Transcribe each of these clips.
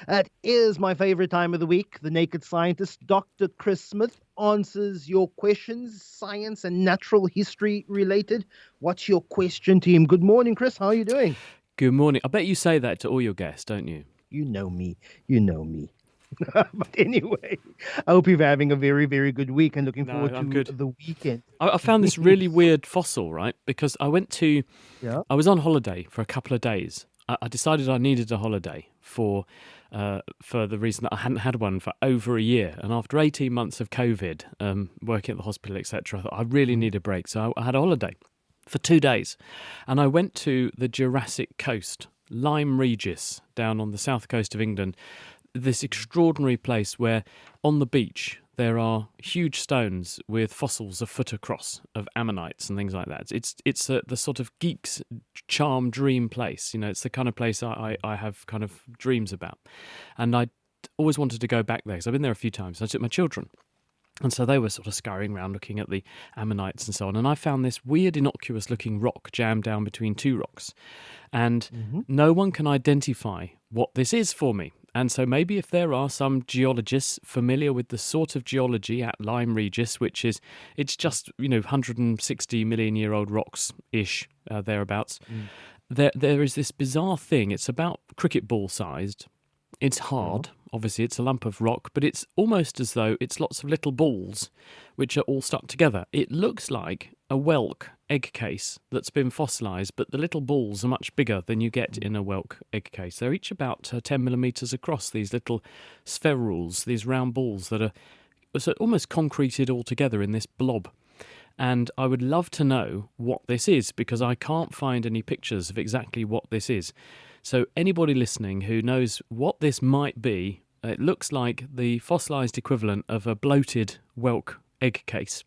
It is my favorite time of the week. The Naked Scientist, Dr. Chris Smith, answers your questions, science and natural history related. What's your question to him? Good morning, Chris. How are you doing? Good morning. I bet you say that to all your guests, don't you? You know me. You know me. But anyway, I hope you're having a very, very good week and looking No, forward I'm to good. the weekend. I found this really weird fossil, right? Because Yeah. I was on holiday for a couple of days. I decided I needed a holiday for the reason that I hadn't had one for over a year. And after 18 months of COVID, working at the hospital, etc., I thought I really need a break. So I had a holiday for 2 days. And I went to the Jurassic Coast, Lyme Regis, down on the south coast of England. This extraordinary place where on the beach there are huge stones with fossils a foot across of ammonites and things like that. It's the sort of geek's charm dream place. You know, it's the kind of place I have kind of dreams about. And I always wanted to go back there because I've been there a few times. I took my children. And so they were sort of scurrying around looking at the ammonites and so on. And I found this weird, innocuous looking rock jammed down between two rocks. And no one can identify what this is for me. And so maybe if there are some geologists familiar with the sort of geology at Lyme Regis, which is, it's just, 160 million year old rocks-ish, thereabouts, there is this bizarre thing. It's about cricket ball sized. It's hard. Obviously, it's a lump of rock, but it's almost as though it's lots of little balls which are all stuck together. It looks like a whelk egg case that's been fossilised, but the little balls are much bigger than you get in a whelk egg case. They're each about 10 millimetres across, these little spherules, these round balls that are almost concreted all together in this blob. And I would love to know what this is, because I can't find any pictures of exactly what this is. So anybody listening who knows what this might be, it looks like the fossilised equivalent of a bloated whelk egg case.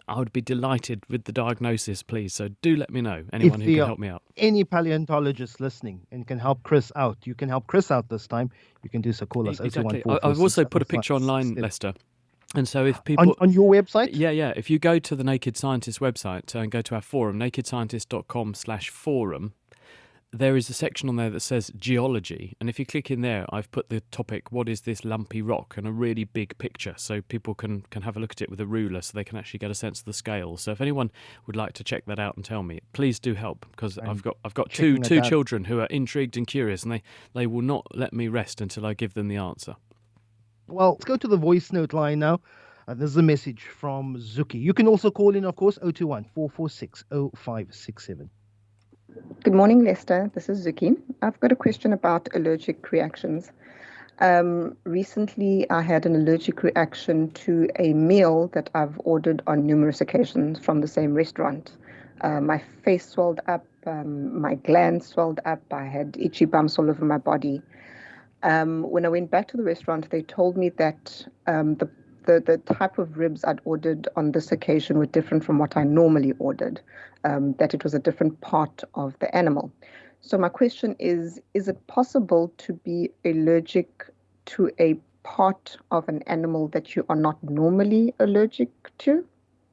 I would be delighted with the diagnosis, please. So do let me know, anyone who can help me out. Any paleontologist listening and can help Chris out, you can help Chris out this time. You can do so. Call us. Exactly. I've also put a picture online, Lester. And so if people... On your website? Yeah. If you go to the Naked Scientist website and go to our forum, nakedscientist.com/forum, there is a section on there that says geology. And if you click in there, I've put the topic, what is this lumpy rock, and a really big picture. So people can have a look at it with a ruler so they can actually get a sense of the scale. So if anyone would like to check that out and tell me, please do help, because I've got two children who are intrigued and curious, and they will not let me rest until I give them the answer. Well, let's go to the voice note line now. This is a message from Zuki. You can also call in, of course, 021 446 0567. Good morning, Lester. This is Zuki. I've got a question about allergic reactions. Recently, I had an allergic reaction to a meal that I've ordered on numerous occasions from the same restaurant. My face swelled up, my glands swelled up, I had itchy bumps all over my body. When I went back to the restaurant, they told me that the type of ribs I'd ordered on this occasion were different from what I normally ordered, that it was a different part of the animal. So my question is it possible to be allergic to a part of an animal that you are not normally allergic to?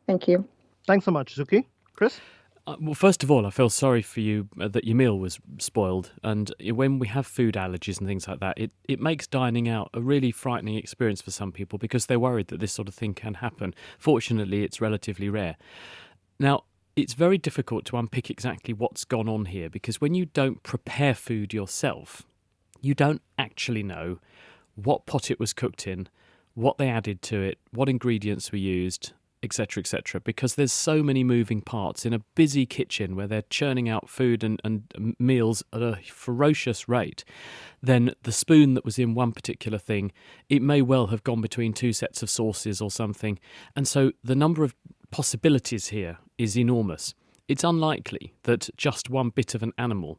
Thank you. Thanks so much, Zuki. Chris? Well, first of all, I feel sorry for you that your meal was spoiled. And when we have food allergies and things like that, it makes dining out a really frightening experience for some people because they're worried that this sort of thing can happen. Fortunately, it's relatively rare. Now, it's very difficult to unpick exactly what's gone on here, because when you don't prepare food yourself, you don't actually know what pot it was cooked in, what they added to it, what ingredients were used, etc., etc., because there's so many moving parts in a busy kitchen where they're churning out food and meals at a ferocious rate. Then the spoon that was in one particular thing, it may well have gone between two sets of sauces or something. And so the number of possibilities here is enormous. It's unlikely that just one bit of an animal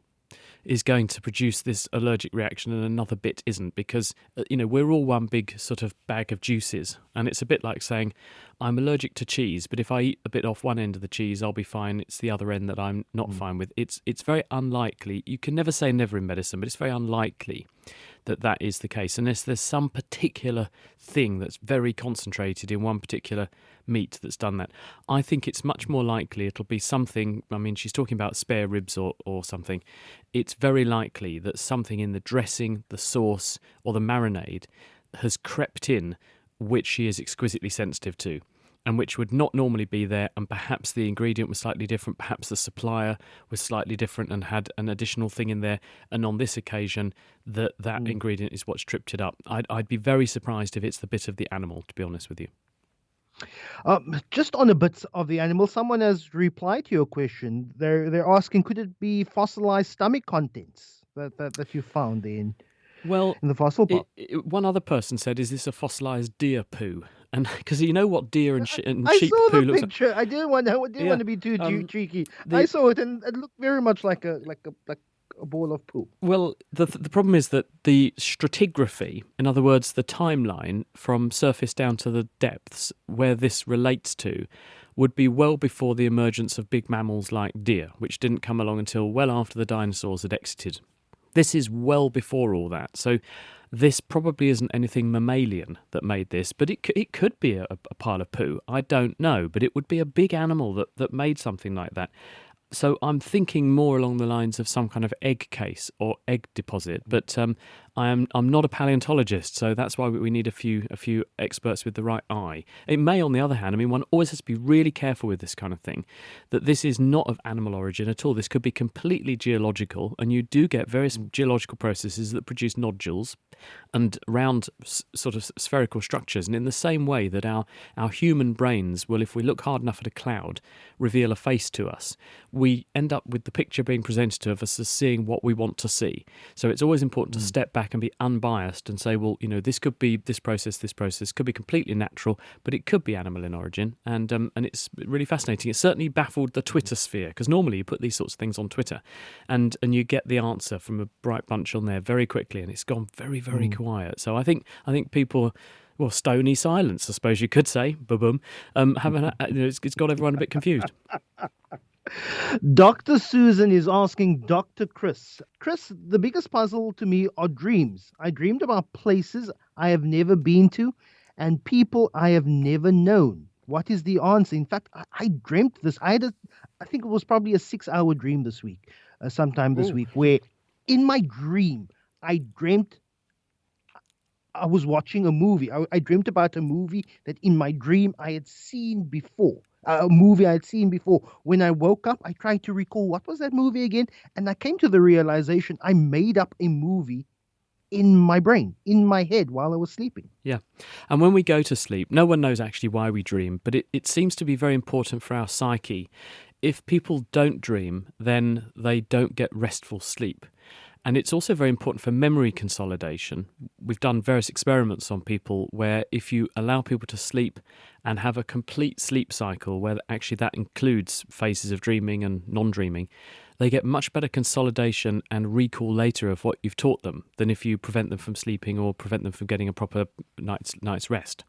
is going to produce this allergic reaction and another bit isn't, because we're all one big sort of bag of juices, and it's a bit like saying I'm allergic to cheese, but if I eat a bit off one end of the cheese I'll be fine, it's the other end that I'm not fine with. It's very unlikely. You can never say never in medicine, but it's very unlikely that is the case, unless there's some particular thing that's very concentrated in one particular meat that's done that. I think it's much more likely it'll be something, I mean, she's talking about spare ribs or something. It's very likely that something in the dressing, the sauce, or the marinade has crept in, which she is exquisitely sensitive to, and which would not normally be there, and perhaps the ingredient was slightly different, perhaps the supplier was slightly different and had an additional thing in there, and on this occasion that ingredient is what's tripped it up. I'd be very surprised if it's the bit of the animal, to be honest with you. Just on a bit of the animal, someone has replied to your question. They're asking, could it be fossilized stomach contents that you found in the fossil part? One other person said, "Is this a fossilized deer poo?" And because you know what deer and sheep I saw poo the looks picture. like. I didn't want to be too cheeky. the- I saw it, and it looked very much like a ball of poo. Well, the problem is that the stratigraphy, in other words, the timeline from surface down to the depths where this relates to, would be well before the emergence of big mammals like deer, which didn't come along until well after the dinosaurs had exited. This is well before all that. So this probably isn't anything mammalian that made this, but it could be a pile of poo. I don't know, but it would be a big animal that made something like that. So I'm thinking more along the lines of some kind of egg case or egg deposit, but I'm not a paleontologist, so that's why we need a few experts with the right eye. It may, on the other hand, I mean, one always has to be really careful with this kind of thing, that this is not of animal origin at all. This could be completely geological, and you do get various geological processes that produce nodules and round sort of spherical structures. And in the same way that our human brains will, if we look hard enough at a cloud, reveal a face to us, we end up with the picture being presented to us as seeing what we want to see. So it's always important to step back and be unbiased and say, well, this could be this process could be completely natural, but it could be animal in origin. And it's really fascinating. It certainly baffled the Twitter sphere, because normally you put these sorts of things on Twitter and you get the answer from a bright bunch on there very quickly, and it's gone very, very quiet. So I think people, well, stony silence, I suppose you could say, boom, it's got everyone a bit confused. Dr. Susan is asking Dr. Chris, the biggest puzzle to me are dreams. I dreamed about places I have never been to and people I have never known. What is the answer? In fact, I dreamt this. I think it was probably a 6-hour dream this week, sometime this week, where in my dream, I dreamt I was watching a movie. I dreamt about a movie that in my dream I had seen before. A movie I had seen before. When I woke up, I tried to recall what was that movie again, and I came to the realization I made up a movie in my brain, in my head while I was sleeping. Yeah. And when we go to sleep, no one knows actually why we dream, but it seems to be very important for our psyche. If people don't dream, then they don't get restful sleep. And it's also very important for memory consolidation. We've done various experiments on people where if you allow people to sleep and have a complete sleep cycle, where actually that includes phases of dreaming and non-dreaming, they get much better consolidation and recall later of what you've taught them than if you prevent them from sleeping or prevent them from getting a proper night's rest.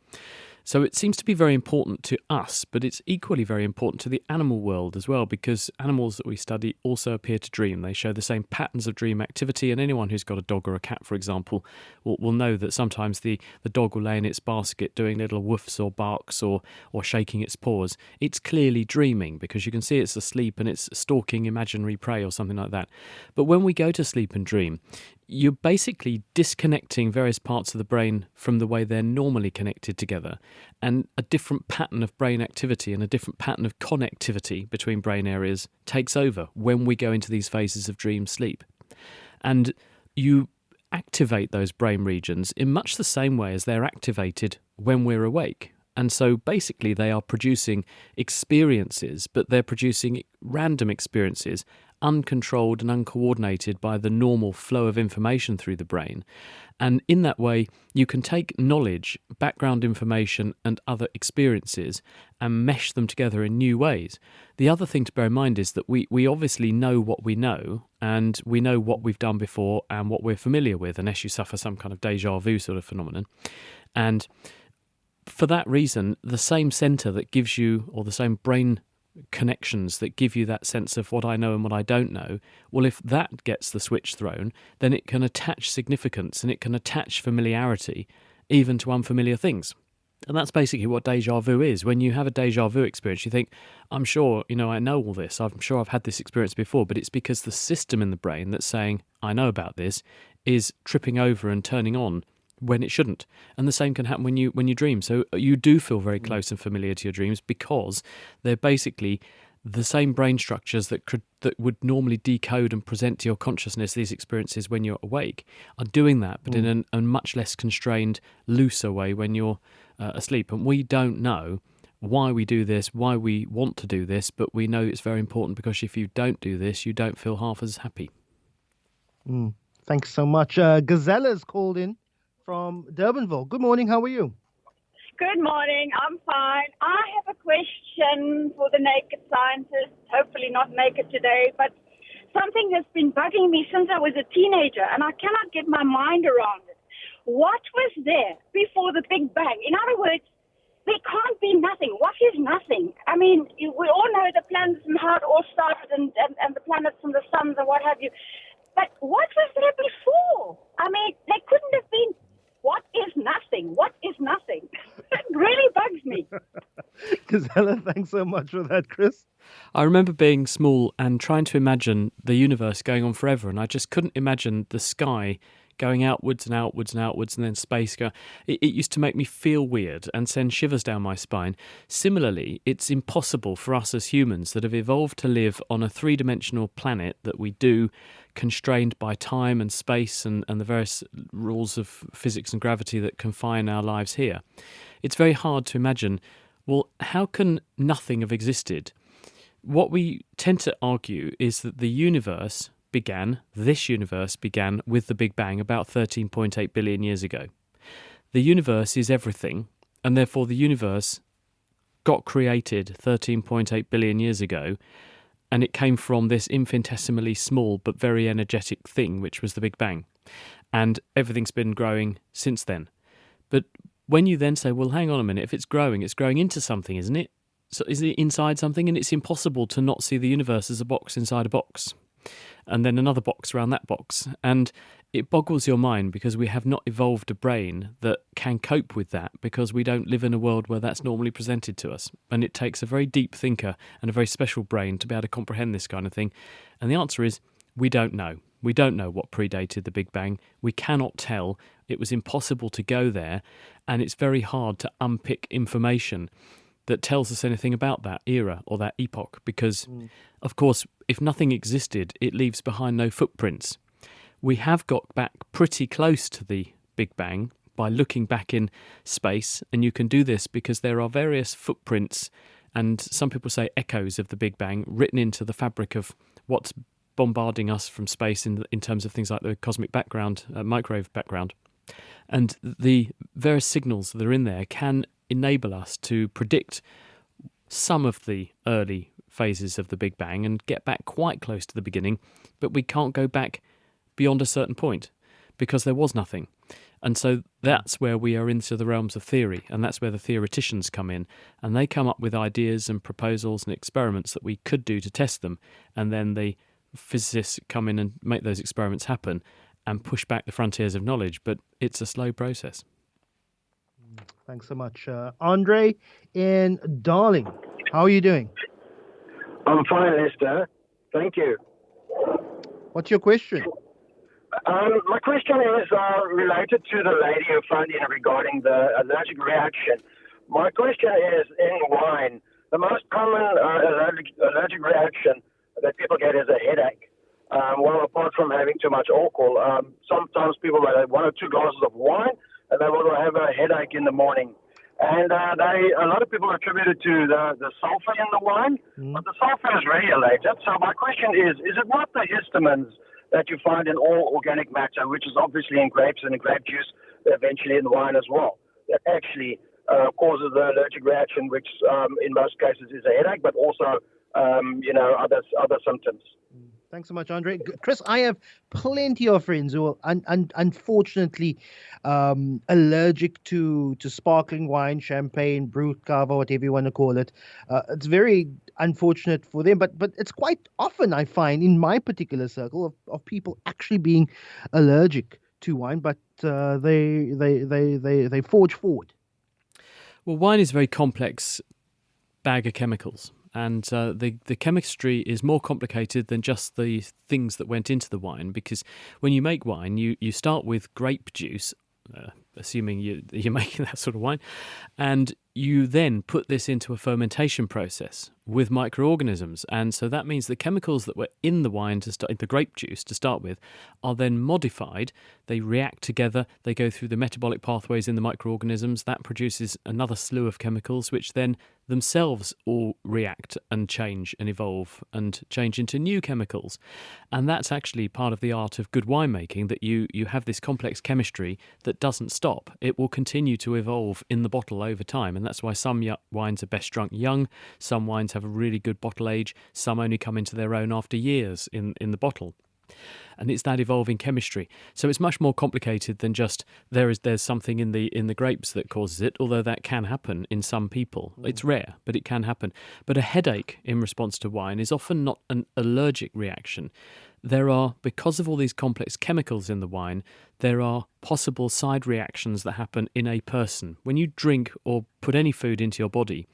So it seems to be very important to us, but it's equally very important to the animal world as well, because animals that we study also appear to dream. They show the same patterns of dream activity, and anyone who's got a dog or a cat, for example, will know that sometimes the dog will lay in its basket doing little woofs or barks or shaking its paws. It's clearly dreaming because you can see it's asleep and it's stalking imaginary prey or something like that. But when we go to sleep and dream, you're basically disconnecting various parts of the brain from the way they're normally connected together, and a different pattern of brain activity and a different pattern of connectivity between brain areas takes over when we go into these phases of dream sleep. And you activate those brain regions in much the same way as they're activated when we're awake. And so basically they are producing experiences, but they're producing random experiences, uncontrolled and uncoordinated by the normal flow of information through the brain. And in that way, you can take knowledge, background information, and other experiences and mesh them together in new ways. The other thing to bear in mind is that we obviously know what we know, and we know what we've done before and what we're familiar with, unless you suffer some kind of deja vu sort of phenomenon. And for that reason, the same centre that gives you, or the same brain connections that give you that sense of what I know and what I don't know, well, if that gets the switch thrown, then it can attach significance and it can attach familiarity even to unfamiliar things. And that's basically what deja vu is. When you have a deja vu experience, you think, I'm sure, I know all this. I'm sure I've had this experience before, but it's because the system in the brain that's saying, I know about this, is tripping over and turning on when it shouldn't. And the same can happen when you dream. So you do feel very close and familiar to your dreams because they're basically the same brain structures that would normally decode and present to your consciousness these experiences when you're awake are doing that, but in a much less constrained, looser way when you're asleep. And we don't know why we do this, why we want to do this, but we know it's very important because if you don't do this, you don't feel half as happy. Thanks so much. Gazella's called in from Durbanville. Good morning. How are you? Good morning. I'm fine. I have a question for the naked scientist. Hopefully not naked today, but something that's been bugging me since I was a teenager, and I cannot get my mind around it. What was there before the Big Bang? In other words, there can't be nothing. What is nothing? I mean, we all know the planets and how it all started and the planets and the suns and what have you. But what was there before? I mean, there couldn't have been. What is nothing? What is nothing? It really bugs me. Gazella, thanks so much for that, Chris. I remember being small and trying to imagine the universe going on forever, and I just couldn't imagine the sky going outwards and outwards and outwards, and then space go. It used to make me feel weird and send shivers down my spine. Similarly, it's impossible for us as humans that have evolved to live on a three-dimensional planet that we do, constrained by time and space and the various rules of physics and gravity that confine our lives here. It's very hard to imagine, well, how can nothing have existed? What we tend to argue is that this universe began with the Big Bang about 13.8 billion years ago. The universe is everything, and therefore the universe got created 13.8 billion years ago, and it came from this infinitesimally small but very energetic thing, which was the Big Bang. And everything's been growing since then. But when you then say, well, hang on a minute, if it's growing into something, isn't it? So is it inside something? And it's impossible to not see the universe as a box inside a box, and then another box around that box. And it boggles your mind because we have not evolved a brain that can cope with that, because we don't live in a world where that's normally presented to us. And it takes a very deep thinker and a very special brain to be able to comprehend this kind of thing. And the answer is, we don't know. We don't know what predated the Big Bang. We cannot tell. It was impossible to go there, and it's very hard to unpick information that tells us anything about that era or that epoch, because, of course, if nothing existed, it leaves behind no footprints. We have got back pretty close to the Big Bang by looking back in space, and you can do this because there are various footprints, and some people say echoes of the Big Bang written into the fabric of what's bombarding us from space in terms of things like the cosmic background, microwave background. And the various signals that are in there can enable us to predict some of the early phases of the Big Bang and get back quite close to the beginning, but we can't go back beyond a certain point because there was nothing. And so that's where we are into the realms of theory, and that's where the theoreticians come in, and they come up with ideas and proposals and experiments that we could do to test them, and then the physicists come in and make those experiments happen and push back the frontiers of knowledge, but it's a slow process. Thanks so much. Andre in Darling, how are you doing? I'm fine, Lester. Thank you. What's your question? My question is related to the lady who phoned in regarding the allergic reaction. My question is, in wine, the most common allergic reaction that people get is a headache. Well, apart from having too much alcohol, sometimes people will have 1 or 2 glasses of wine and they will have a headache in the morning. And a lot of people attribute it to the sulfur in the wine, but the sulfur is regulated. So my question is it not the histamines that you find in all organic matter, which is obviously in grapes and in grape juice, eventually in wine as well, that actually causes the allergic reaction, which in most cases is a headache, but also other symptoms. Thanks so much, Andre. Chris, I have plenty of friends who are unfortunately allergic to sparkling wine, champagne, brut cava, whatever you want to call it. It's very unfortunate for them. But it's quite often I find in my particular circle of people actually being allergic to wine, but they forge forward. Well, wine is a very complex bag of chemicals, and the chemistry is more complicated than just the things that went into the wine, because when you make wine, you start with grape juice, assuming you're making that sort of wine, and you then put this into a fermentation process with microorganisms. And so that means the chemicals that were in the wine to start, the grape juice to start with, are then modified. They react together. They go through the metabolic pathways in the microorganisms. That produces another slew of chemicals, which then themselves all react and change and evolve and change into new chemicals. And that's actually part of the art of good winemaking, that you have this complex chemistry that doesn't stop. It will continue to evolve in the bottle over time. And that's why some wines are best drunk young. Some wines have a really good bottle age. Some only come into their own after years in the bottle. And it's that evolving chemistry. So it's much more complicated than just there's something in the grapes that causes it, although that can happen in some people. It's rare, but it can happen. But a headache in response to wine is often not an allergic reaction. There are, because of all these complex chemicals in the wine, there are possible side reactions that happen in a person. When you drink or put any food into your body,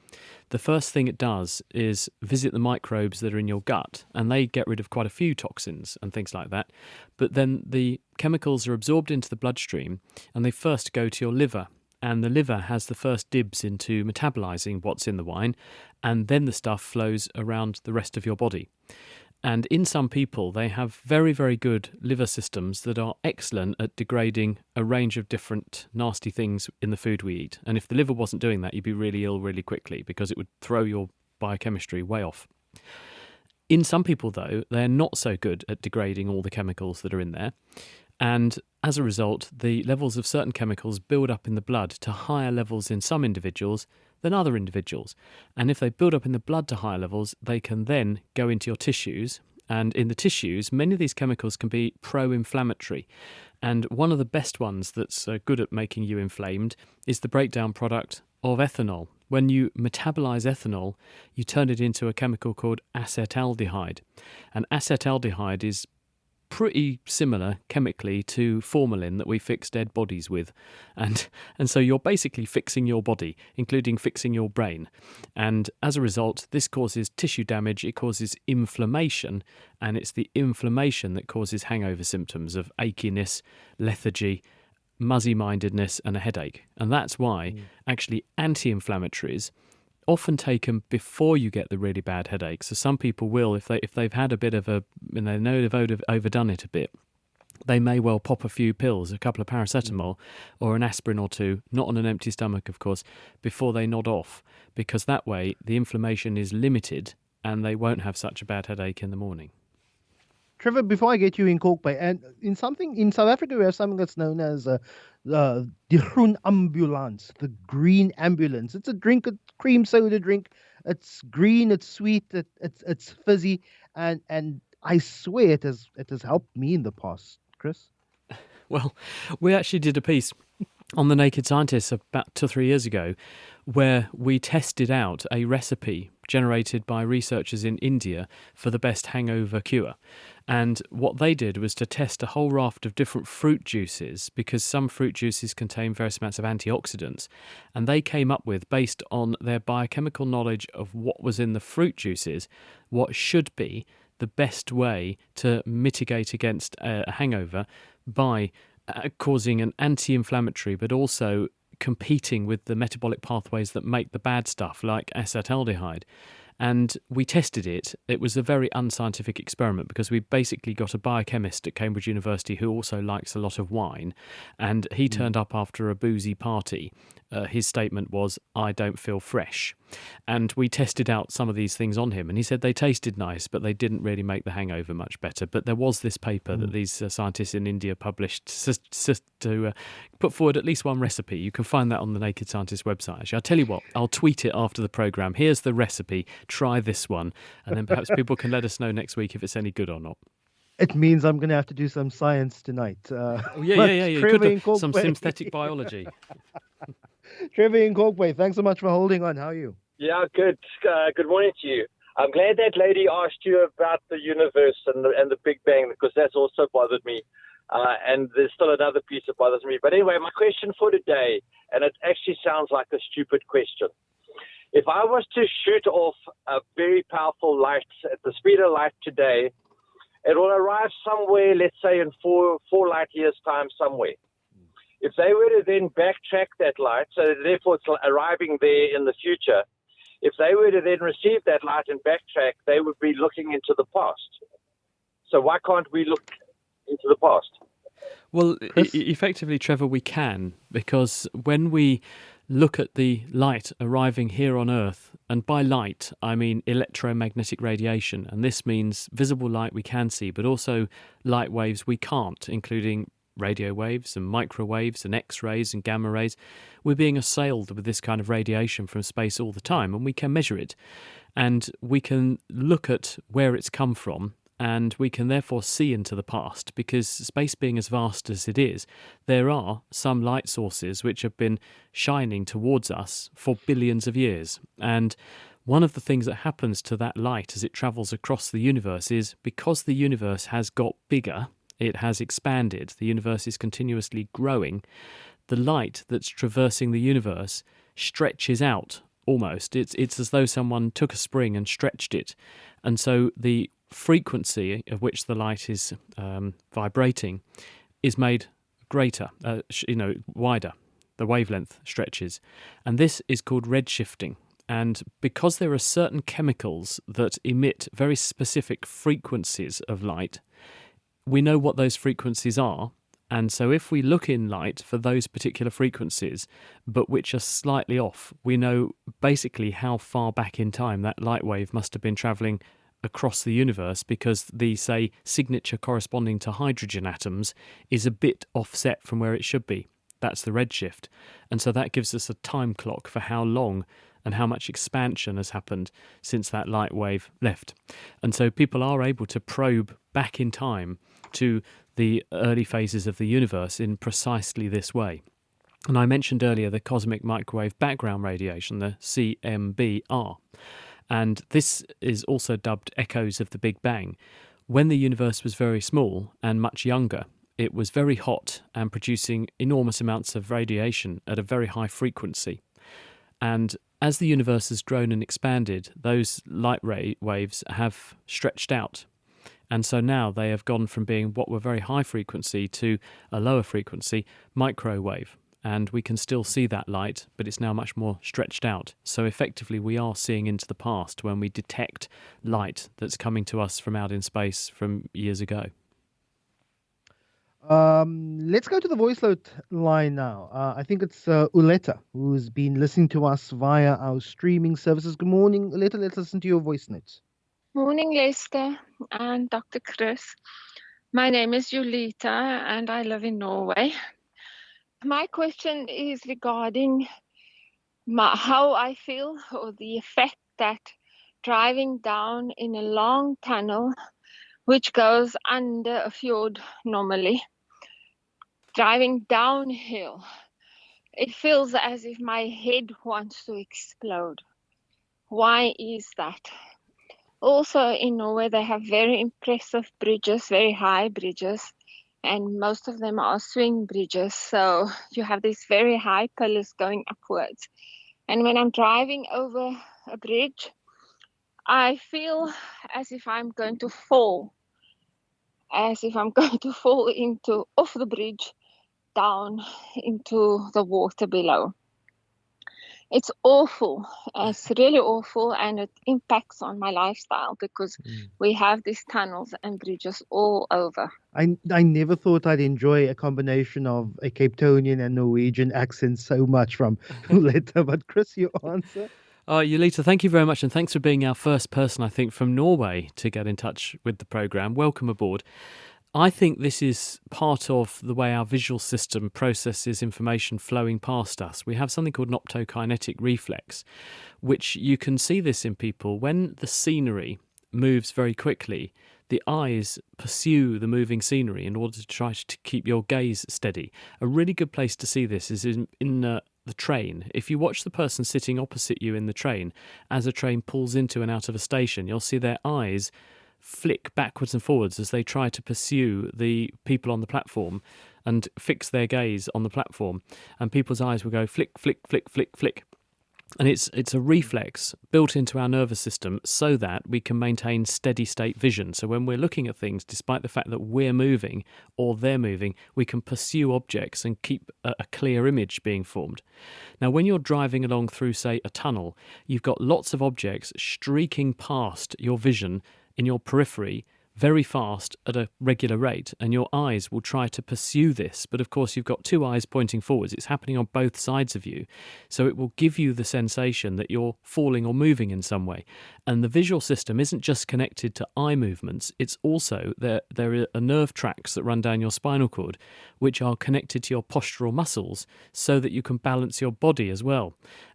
the first thing it does is visit the microbes that are in your gut, and they get rid of quite a few toxins and things like that. But then the chemicals are absorbed into the bloodstream, and they first go to your liver. And the liver has the first dibs into metabolizing what's in the wine, and then the stuff flows around the rest of your body. And in some people, they have very, very good liver systems that are excellent at degrading a range of different nasty things in the food we eat. And if the liver wasn't doing that, you'd be really ill really quickly, because it would throw your biochemistry way off. In some people, though, they're not so good at degrading all the chemicals that are in there. And as a result, the levels of certain chemicals build up in the blood to higher levels in some individuals than other individuals. And if they build up in the blood to higher levels, they can then go into your tissues. And in the tissues, many of these chemicals can be pro-inflammatory. And one of the best ones that's good at making you inflamed is the breakdown product of ethanol. When you metabolize ethanol, you turn it into a chemical called acetaldehyde. And acetaldehyde is pretty similar chemically to formalin that we fix dead bodies with. And so you're basically fixing your body, including fixing your brain. And as a result, this causes tissue damage, it causes inflammation, and it's the inflammation that causes hangover symptoms of achiness, lethargy, muzzy-mindedness, and a headache. And that's why actually anti-inflammatories often taken before you get the really bad headache. So some people will, if they've had a bit of a, and they know they've overdone it a bit, they may well pop a few pills, a couple of paracetamol or an aspirin or two, not on an empty stomach, of course, before they nod off, because that way the inflammation is limited and they won't have such a bad headache in the morning. Trevor, before I get you in Cork Bay, and in South Africa, we have something that's known as the groen ambulance, the green ambulance. It's a drink, a cream soda drink. It's green, it's sweet, it's fizzy, and I swear it has helped me in the past, Chris. Well, we actually did a piece on The Naked Scientists about 2 or 3 years ago, where we tested out a recipe generated by researchers in India for the best hangover cure. And what they did was to test a whole raft of different fruit juices, because some fruit juices contain various amounts of antioxidants. And they came up with, based on their biochemical knowledge of what was in the fruit juices, what should be the best way to mitigate against a hangover by causing an anti-inflammatory, but also competing with the metabolic pathways that make the bad stuff, like acetaldehyde. And we tested it. It was a very unscientific experiment, because we basically got a biochemist at Cambridge University who also likes a lot of wine, and he turned up after a boozy party. His statement was, "I don't feel fresh." And we tested out some of these things on him, and he said they tasted nice, but they didn't really make the hangover much better. But there was this paper that these scientists in India published to put forward at least one recipe. You can find that on the Naked Scientist website. Actually, I'll tell you what, I'll tweet it after the programme. Here's the recipe. Try this one. And then perhaps people can let us know next week if it's any good or not. It means I'm going to have to do some science tonight. Yeah. You could do some synthetic biology. Trevor in Cork Bay, thanks so much for holding on. How are you? Yeah, good. Good morning to you. I'm glad that lady asked you about the universe and the Big Bang, because that's also bothered me. And there's still another piece that bothers me. But anyway, my question for today, and it actually sounds like a stupid question. If I was to shoot off a very powerful light at the speed of light today, it will arrive somewhere, let's say in four light years' time somewhere. If they were to then backtrack that light, so therefore it's arriving there in the future, if they were to then receive that light and backtrack, they would be looking into the past. So why can't we look into the past? Well, effectively, Trevor, we can, because when we look at the light arriving here on Earth, and by light I mean electromagnetic radiation, and this means visible light we can see, but also light waves we can't, including radio waves and microwaves and X-rays and gamma rays. We're being assailed with this kind of radiation from space all the time, and we can measure it, and we can look at where it's come from, and we can therefore see into the past, because space being as vast as it is, there are some light sources which have been shining towards us for billions of years. And one of the things that happens to that light as it travels across the universe is, because the universe has got bigger, it has expanded, the universe is continuously growing, the light that's traversing the universe stretches out almost. It's as though someone took a spring and stretched it. And so the frequency of which the light is vibrating is made greater, wider. The wavelength stretches. And this is called redshifting. And because there are certain chemicals that emit very specific frequencies of light, we know what those frequencies are. And so if we look in light for those particular frequencies, but which are slightly off, we know basically how far back in time that light wave must have been travelling across the universe, because the, say, signature corresponding to hydrogen atoms is a bit offset from where it should be. That's the redshift. And so that gives us a time clock for how long and how much expansion has happened since that light wave left. And so people are able to probe back in time to the early phases of the universe in precisely this way. And I mentioned earlier the cosmic microwave background radiation, the CMBR. And this is also dubbed echoes of the Big Bang. When the universe was very small and much younger, it was very hot and producing enormous amounts of radiation at a very high frequency. And as the universe has grown and expanded, those light waves have stretched out. And so now they have gone from being what were very high frequency to a lower frequency microwave. And we can still see that light, but it's now much more stretched out. So effectively we are seeing into the past when we detect light that's coming to us from out in space from years ago. Let's go to the voice note line now. I think it's Uleta, who's been listening to us via our streaming services. Good morning, Uleta. Let's listen to your voice notes. Morning, Lester and Dr. Chris. My name is Julita and I live in Norway. My question is regarding how I feel, or the effect that driving down in a long tunnel, which goes under a fjord normally, driving downhill, it feels as if my head wants to explode. Why is that? Also in Norway, they have very impressive bridges, very high bridges, and most of them are swing bridges. So you have these very high pillars going upwards. And when I'm driving over a bridge, I feel as if I'm going to fall, off the bridge down into the water below. It's awful. It's really awful, and it impacts on my lifestyle because we have these tunnels and bridges all over. I never thought I'd enjoy a combination of a Cape Townian and Norwegian accent so much from Uleta. But Chris, your answer? Yulita, thank you very much, and thanks for being our first person, I think, from Norway to get in touch with the programme. Welcome aboard. I think this is part of the way our visual system processes information flowing past us. We have something called an optokinetic reflex, which you can see this in people. When the scenery moves very quickly, the eyes pursue the moving scenery in order to try to keep your gaze steady. A really good place to see this is in the train. If you watch the person sitting opposite you in the train, as a train pulls into and out of a station, you'll see their eyes flick backwards and forwards as they try to pursue the people on the platform and fix their gaze on the platform. And people's eyes will go flick, flick, flick, flick, flick. And it's a reflex built into our nervous system so that we can maintain steady state vision. So when we're looking at things, despite the fact that we're moving or they're moving, we can pursue objects and keep a clear image being formed. Now, when you're driving along through, say, a tunnel, you've got lots of objects streaking past your vision in your periphery very fast at a regular rate, and your eyes will try to pursue this. But of course, you've got two eyes pointing forwards. It's happening on both sides of you. So it will give you the sensation that you're falling or moving in some way. And the visual system isn't just connected to eye movements. It's also, there are nerve tracks that run down your spinal cord, which are connected to your postural muscles so that you can balance your body as well.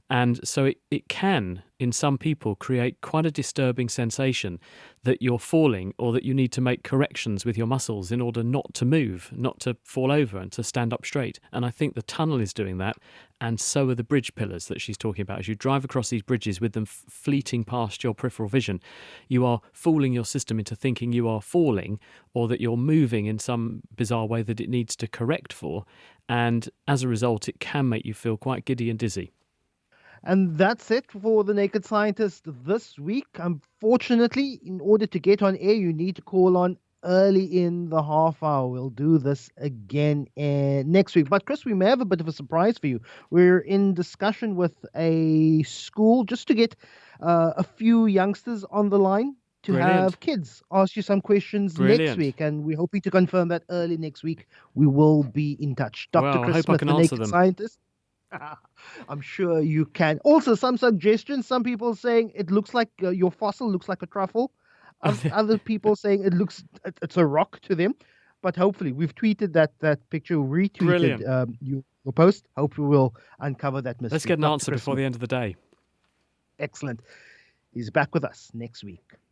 And so it can, in some people, create quite a disturbing sensation that you're falling or that you need to make corrections with your muscles in order not to move, not to fall over and to stand up straight. And I think the tunnel is doing that, and so are the bridge pillars that she's talking about. As you drive across these bridges with them fleeting past your peripheral vision, you are fooling your system into thinking you are falling or that you're moving in some bizarre way that it needs to correct for. And as a result, it can make you feel quite giddy and dizzy. And that's it for The Naked Scientist this week. Unfortunately, in order to get on air, you need to call on early in the half hour. We'll do this again next week. But Chris, we may have a bit of a surprise for you. We're in discussion with a school just to get a few youngsters on the line to have kids ask you some questions next week. And we're hoping to confirm that early next week. We will be in touch. Dr. Well, Chris I hope Smith, I can The answer Naked them. Scientist. I'm sure you can. Also, some suggestions. Some people saying it looks like your fossil looks like a truffle. Other people saying it's a rock to them. But hopefully, we've tweeted that picture, retweeted your post. Hopefully, we'll uncover that mystery. Let's get an answer before the end of the day. Excellent. He's back with us next week.